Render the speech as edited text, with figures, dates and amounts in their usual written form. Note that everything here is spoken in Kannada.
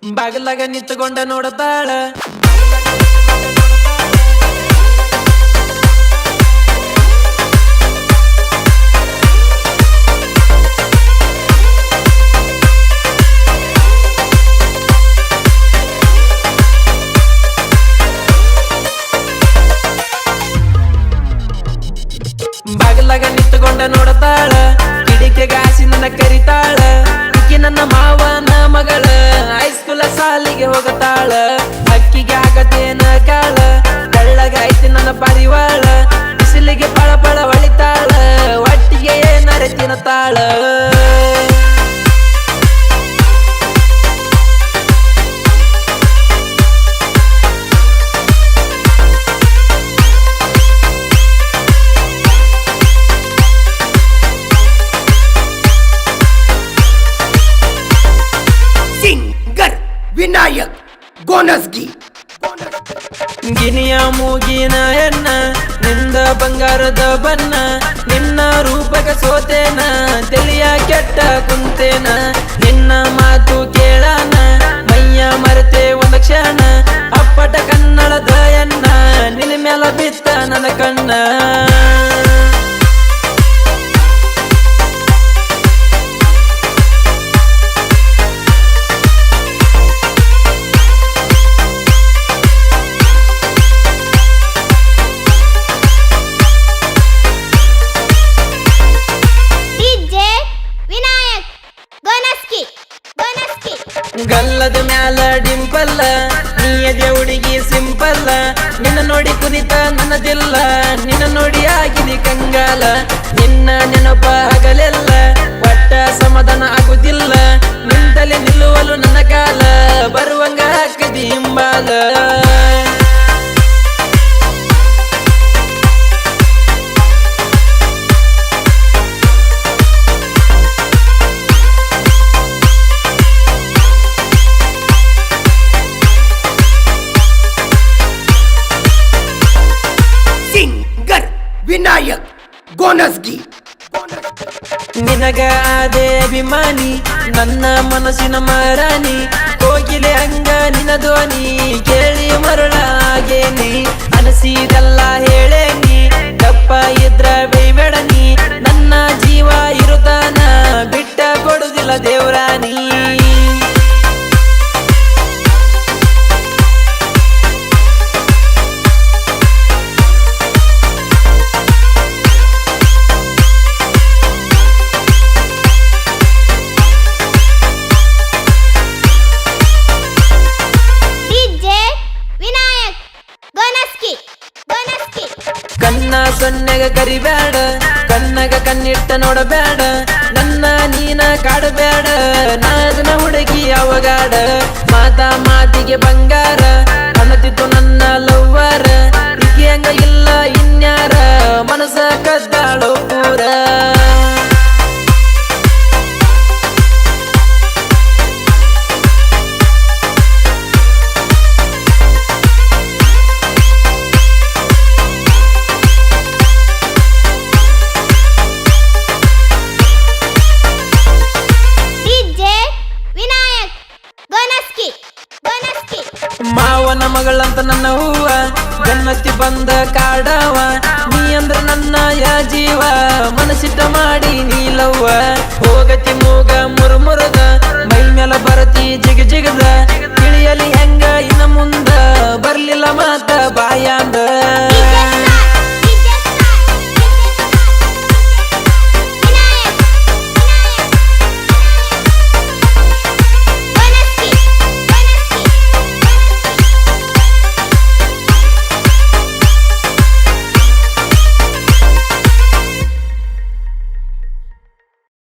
ಬಾಗಲಾಗ ನಿಂತುಕೊಂಡ ನೋಡತಾಳ ಬಾಗಲಾಗ ನಿಂತುಕೊಂಡ ನೋಡತಾಳ ಕಿಡಿಕೆಗಾಸಿ ನನ್ನ ಕರಿತಾಳ ಇಕ್ಕಿ ನನ್ನ ಮಾವನ ಮಗಳ ಹೈಸ್ಕೂಲ ಸಾಲಿಗೆ ಹೋಗತಾಳ ಅಕ್ಕಿಗೆ ಆಗತೇನ ಕಾಳ ಕಳ್ಳಗ ಐತಿ ನನ್ನ ಪರಿವಾಳ ಬಿಸಿಲಿಗೆ ಪಳ ಪಳ ಹೊಳಿತಾಳ ಒಟ್ಟಿಗೆ ಏನರೆ ತಿನ್ನತಾಳ ವಿನಾಯಕ್ ಗೋನಸ್ಗಿ ಗಿನಿಯ ಮೂಗಿನ ಹೆಣ್ಣ ನಿಂದ ಬಂಗಾರದ ಬಣ್ಣ ನಿನ್ನ ರೂಪಕ ಸೋತೇನ ತಿಳಿಯ ಕೆಟ್ಟ ಕುಂತೇನ ನಿನ್ನ ಮಾತು ಕೇಳಾನ ಮೈಯ ಮರೆತೆ ಒಂದ ಕ್ಷಣ ಅಪ್ಪಟ ಕನ್ನಡದ ಎನ್ನ ನಿನ್ನ ಮ್ಯಾಲ ಬಿತ್ತ ನನ್ನ ಕಣ್ಣ ಗಲ್ಲದ ಮ್ಯಾಲ ಡಿಂಪಲ್ಲ ನೀಯದೆ ಹುಡುಗಿ ಸಿಂಪಲ್ಲ ನಿನ್ನ ನೋಡಿ ಕುದಿತ ನನ್ನದಿಲ್ಲ ನಿನ್ನ ನೋಡಿ ಆಗಿದಿ ಕಂಗಾಲ ನಿನ್ನ ನೆನಪ ಹಗಲೆಲ್ಲ ಒಟ್ಟ ಸಮಾಧಾನ ಆಗುದಿಲ್ಲ ನಿಂತಲೆ ನಿಲ್ಲುವಲು ನನ್ನ ಕಾಲ ಬರುವಂಗ ಹಾಕದಿ ಹಿಂಬಾಲ ವಿನಾಯಕ್ ಗೋನಸ್ಗಿ ನಿನಗ ಆದೆ ಅಭಿಮಾನಿ ನನ್ನ ಮನಸ್ಸಿನ ಮರಾನಿ ಕೋಗಿಲೆ ಹಂಗ ನಿನ್ನ ಧ್ವನಿ ಕೇಳಿ ಮರಳಾಗೇನಿ ಅನಸಿದೆಲ್ಲ ಹೇಳೇನಿ ತಪ್ಪ ಇದ್ರ ಬೈಬೇಡನಿ ನನ್ನ ಜೀವ ಇರುತ್ತಾನ ಬಿಟ್ಟ ಕೊಡುದಿಲ್ಲ ದೇವ್ರಾನಿ ಕನ್ನ ಸೊನ್ನೆಗ ಕರಿಬೇಡ ಕನ್ನಗ ಕಣ್ಣಿಟ್ಟ ನೋಡಬೇಡ ನನ್ನ ನೀನ ಕಾಡಬೇಡ ನಾದನ ಹುಡುಗಿ ಅವಗಾಡ ಮಾತಿಗೆ ಬಂಗಾರ ಅನ್ನತಿತ್ತು ನನ್ನ ಲವ್ವರ ಇಕಿ ಹಂಗ ಇಲ್ಲ ಇನ್ಯಾರ ಮನಸ ಕದ್ದಾಳೋ ಪೂರ ಮಾವನ ಮಗಳಂತ ನನ್ನ ಹೂವ ಗನ್ನತ್ತಿ ಬಂದ ಕಾಡವ ನೀ ಅಂದ್ರ ನನ್ನ ಯಾ ಜೀವ ಮನಸ್ಸಿಟ್ಟ ಮಾಡಿ ನೀಲವ್ವ ಹೋಗತಿ ಮೂಗ ಮುರುಮುರದ ಮೈ ಮೇಲ ಬರತಿ ಜಿಗ ಜಿಗದ